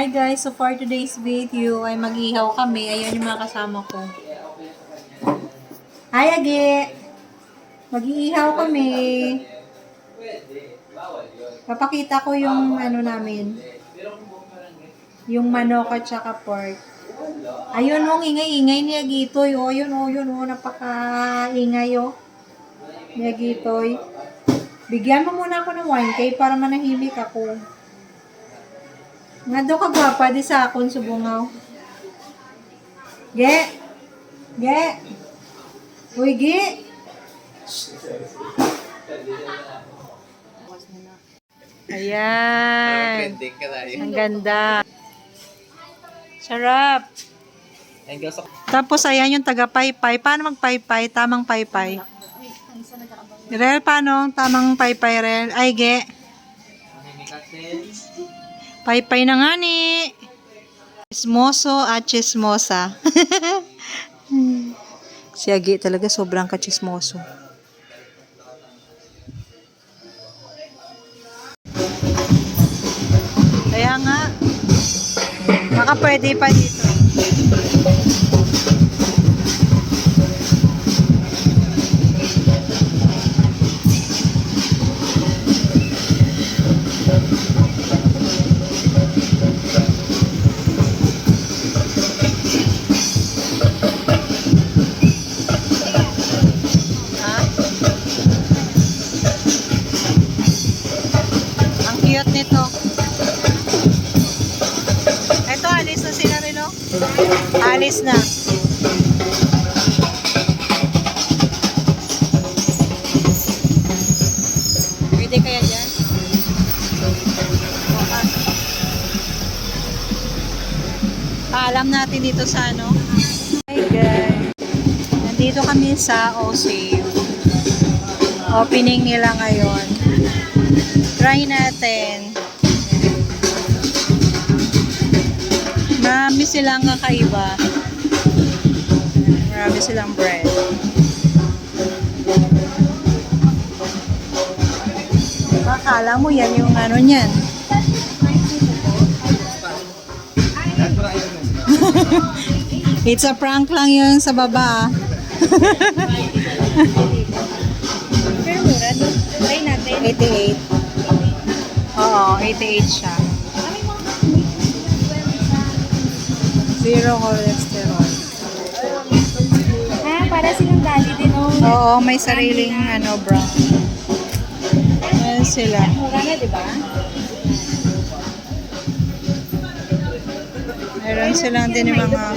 Hi guys, so for today's video ay mag-ihaw kami. Ayan yung mga kasama ko. Hi Agi! Mag-iihaw kami. Papakita ko yung ano namin. Yung manok at saka pork. Ayun o, ingay-ingay ni Agitoy. O, yun o, napaka-ingay o. Ni Agitoy. Bigyan mo muna ako ng 1K para manahimik ako. Nga daw kagwapa di sa akon subungaw. Ge! Ge! Uy, Ge! Ayan. Ang ganda. Sarap. Tapos ayan yung taga-paypay. Paano mag-paypay? Tamang paypay. Rel, paano? Tamang paypay, Rel. Ay, Ge. Paypay na nga ni. Chismoso at chismosa. Si Agi talaga sobrang ka-chismoso. Kaya nga, baka pwede pa dito. Nito. Ito, alis na sila rin, no? Alis na. Pwede kaya dyan? Paalam natin dito sa ano. Hi guys. Nandito kami sa OSAU. Opening nila ngayon. Try natin. Marami silang kakaiba. Marami silang bread. Akala mo yan yung ano niyan. It's a prank lang yun sa baba. Pero mura, try natin. 88. Oo, 88 siya. Zero cholesterol. Ah, para silang dali din, oh. Oo, may sariling ano, brown. Ayan sila. Mura na, di ba? Meron silang din yung mga...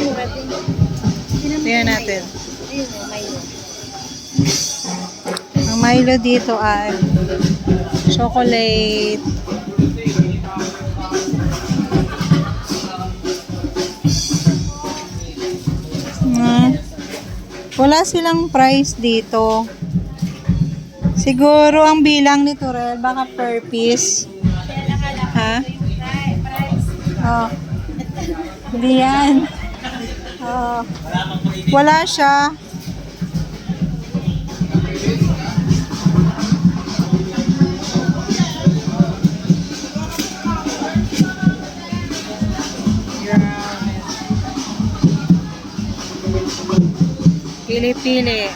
Tingnan natin. Ayun, Milo. Ang Milo dito ay chocolate. Wala silang price dito. Siguro ang bilang nito, Rel, baka per piece. Ha? Oh. Hindi yan. Oh. Wala siya. Pili-pili.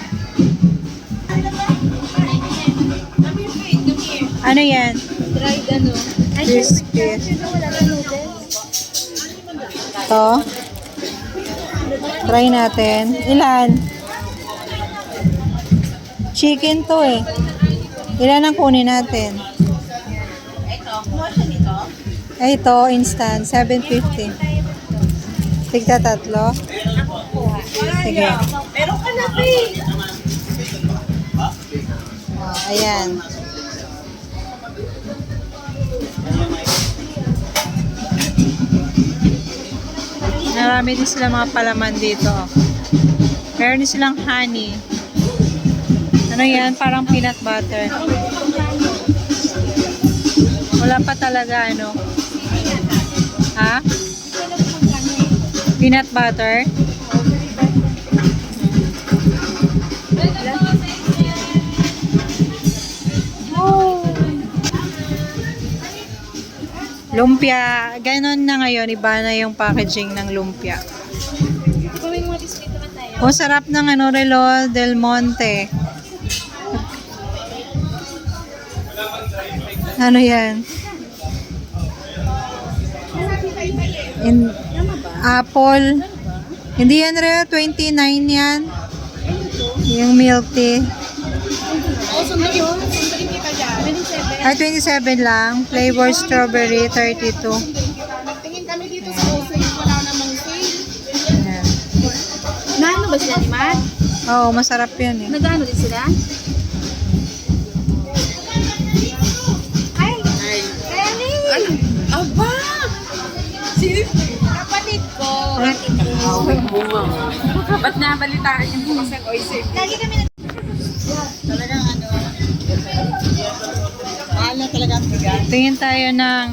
Ano yan? Dried ano? Ay, Crispy. wala na noodles. Ito. Try natin. Ilan? Chicken to eh. Ilan ang kunin natin? Ito, instant. 750. Tigta tatlo. Sige. Meron ka na, babe. Oh, ayan. Marami din sila mga palaman dito. Meron din silang honey. Ano yan? Parang peanut butter. Wala pa talaga ano. Ha? Peanut butter? Lumpia, ganun na ngayon, iba na yung packaging ng lumpia. Di ba may mga biscuit naman tayo? O, sarap ng ano, Relo Del Monte. Ano yan? Apple. Hindi yan, Relo, 29 yan. Yung milk tea. Oo, sundin yun. Sundin kita dyan. 27. Ay, 27 lang. Flavor strawberry, 32. Tingin kami dito sa wholesale. Wala namang sale. Ayan. Naano ba sila ni Matt? Oo, masarap yan eh. Nagano din sila? Ay! Kelly! Ano? Aba! Sino? Kapatid ko. Kapatid ko. Ba't nabalitaan yung bukas ng oisip? Lagi kami talagang ano. Mahal na talaga ang bigas. Tingin tayo ng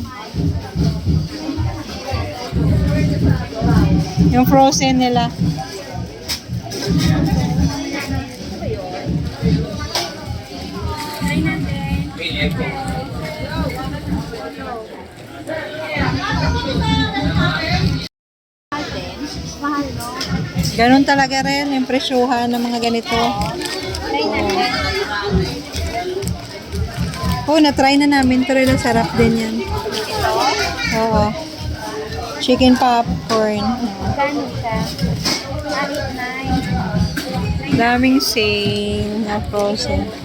yung frozen nila. Try natin. Mahal, no? Ganon talaga rin yung presyuhan ng mga ganito. Try natin. Oo, na-try na namin. Pero lang sarap din yan. Ito? Oo. Chicken popcorn. Magkano siya? Kahit 9. Daming sale na frozen. Ito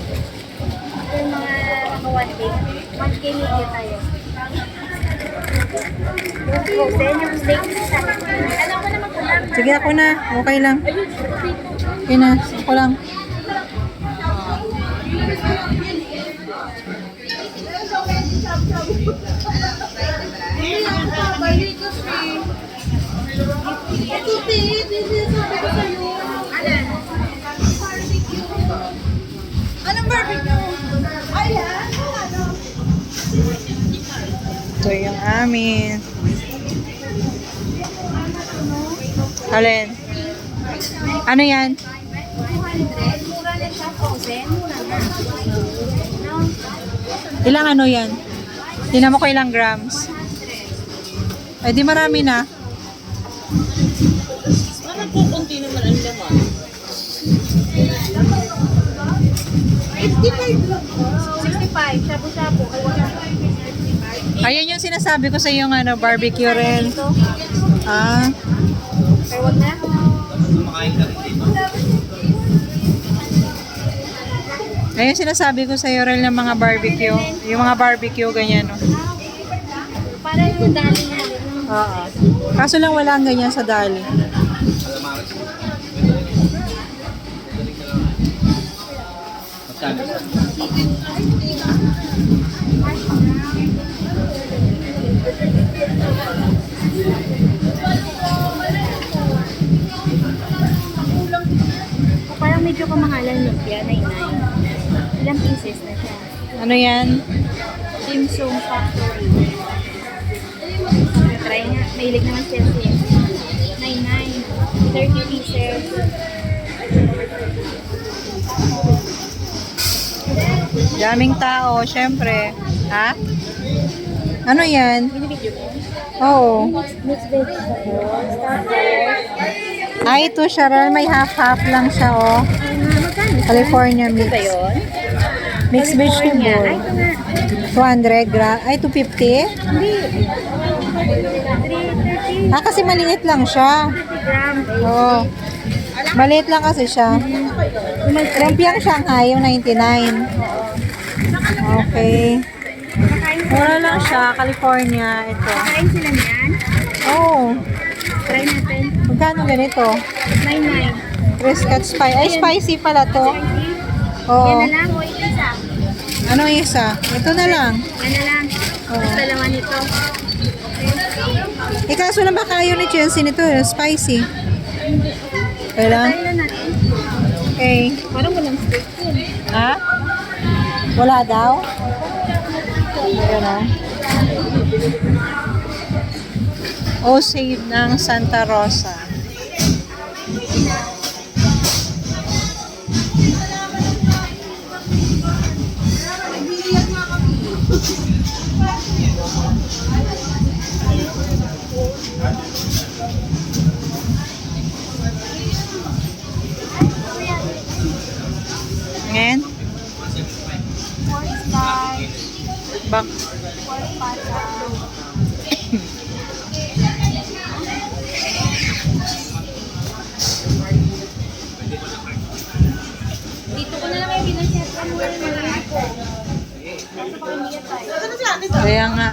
yung mga naka 1K. 1K media tayo. Yung frozen, yung steak sa akin. Alam ko naman kung lang. Sige, ako na. Okay lang. Okay na. Ako lang. Anong barbecue? Ayan. Ito yung amin. Alin? Ano yan? 200. Mura na siya frozen. Mura na. No? Ilang ano yan? Tingnan mo ko ilang grams. Ay, di marami na. Parang kukunti naman ang laman. 55 lang. 65. Shabu-shabu. Ayan yung sinasabi ko sa yung ano, barbecue rin. Ito. Ah, Pero wag na. ayun sinasabi ko sa iyo rin ng mga barbecue. Yung mga barbecue, ganyan, no? Para yung dali na. Oo. Kaso lang wala ang ganyan sa Dali. Parang medyo kamahalan lumpia, 99. Ilang pieces na siya. Ano yan? Dim Sum Factory. Try nga. Mahilig naman siya siya. 99. 30 pieces. Daming tao, syempre. Ha? Ano yan? Binibidyo mo? Oo. Mixed vegetables. Tapos, Ah, ito siya rin. May half-half lang siya, oh. magkano? California Ito mix. ba yun? Mixed California. vegetable. Ay, ito nga. 200 gram. Ay, 250? Hindi. 330 Ah, kasi maliit lang siya. grams. Oo. Maliit lang kasi siya. Lumpiang Shanghai, yung 99. Okay. Mura lang siya, California. Ito. Kakain sila niyan. Oh, Try natin. magkano ganito? 99. Criscat spicy. Ay, spicy pala to. Yan Oo. na lang. O isa. Ano isa? Ito na lang. Yan na lang. Oo. Dalawa nito. Eh, kaso lang baka ayaw ni Chelsea nito, spicy. Kailan? Try na natin. Okay. Parang walang steak yun. Ha? Wala daw? Ayan o. O-Save ng Santa Rosa. Bak. Dito ko na lang yung binasya sa mura na lang po. Kaya nga.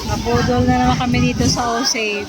Nabudol na naman kami dito sa O-Save.